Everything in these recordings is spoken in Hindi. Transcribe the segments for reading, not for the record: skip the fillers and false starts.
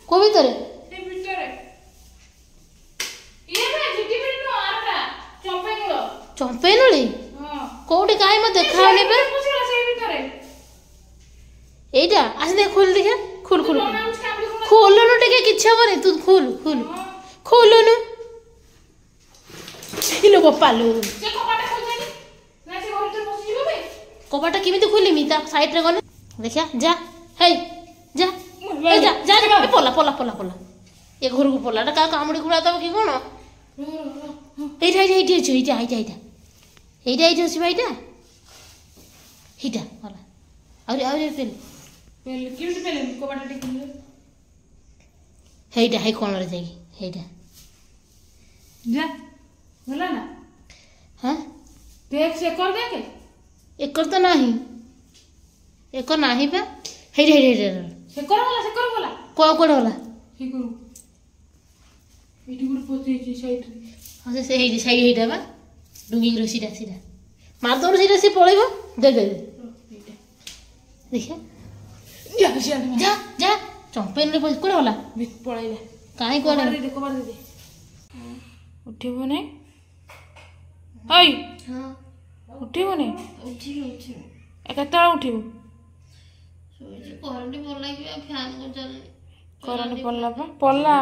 को भीतर चंपे नली कोठी काई मत देखावनी पे एटा आस दे खोल देखा खोल खोल खोलनु टिके किछ हबनी तू खोल खोल खोलनु इलो बप्पालो से कपाटा खोल देनी ना से घर भीतर पसी जीबो बे कपाटा किमिति खोलिमी ता साइड रे गने देखिया जा हे जा ए जा जा ए पोला पोला पोला पोला ए घर को पोला का कामड़ी गुड़ा दब की कोन एटा एटा एटा एटा एटा एटा एटा एटा सी भाईटा हिटा होला और पेल पेल किमिति पेल कपाटा टिके हेटा हे कोन रे जाई हेटा जा बोला ना हां देख से कर दे के एक तो नहीं एक नहीं पे हे रे रे से कर बोला को होला हे करू एटी गुड पोते छी साइड रे हां से हे साइड हेटा बा डुंगी रो सीधा सीधा मार दो सीधा से पळेबो दे दे देखिए जा जा जा चंपेन रे कोन होला पळेबा काहे कोन दे कबार दे उठिबो नै हई हां उठिबो नै उठी एकता उठिबो सोई करंट पड़ला कि फैन को चल करंट पड़ला पड़ला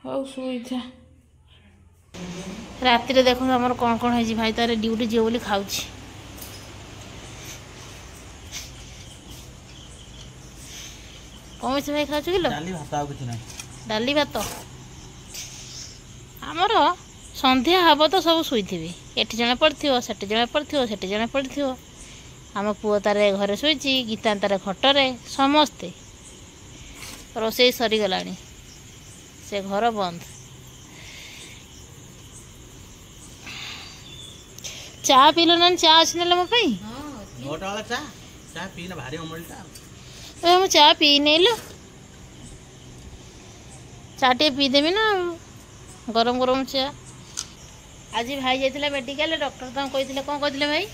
हौ सोई जा रात रे देखो हमर कोन कोन है जी भाई तारे ड्यूटी जे बोली खाउची कौन से भाई खाऊ किलो डाली भात आ कुछ नहीं डाली भात आमर संध्या हब तो सब शुईथि एटी जने पड़थियो सेटी जने पड़थियो सेटी जने पड़थियो आम पुओ तारे घरे शुईची गीता तारे खटरे समस्ते रोषे सरी गलानी से घर बंद चा पीलो ना चा अच्छी ना मो पई नोट वाला चा चा पीना भारी अमलटा ए हम चा पी नहीं लो चाटे पी देबी ना गरम गरम चा आज भाई जाइतिला मेडिकल डॉक्टर तो कहितिले कोन कहितिले भाई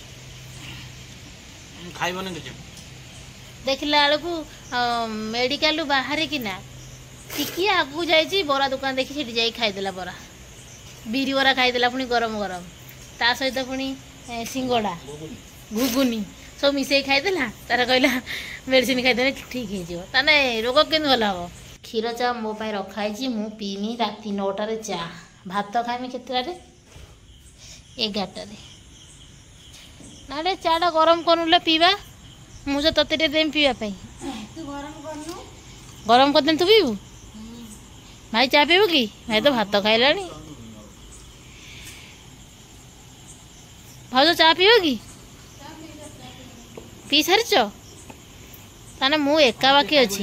खाइबो न किछ देखला आलो को मेडिकल बाहर कि ना टिकी आगु जाइची बरा दुकान देखि छिटी जाई खाइ देला बरा बीरी बरा खाइ देला पुनी गरम गरम ता सहित पुनी सिंगड़ा घुगुनी सब मिसे खाइ देला तारा कहला मेडिसिन खाइ देले ठीक हे जिवो ताने रोग केन भला हो क्षीर चा मो पाई रखाई छी मु पीनी राती 9टा रे चा भात खाइमी केतरा रे 11टा रे ना रे चाटा गरम कनुले पीवा मु जो तते देम पीवा पई तू गरम कर दे तू पीबू भाई चा पीबू की भाई तो भात खाइलानी भाउज चा पीबू की पी सारिच ताने मु एका बाकी अछि।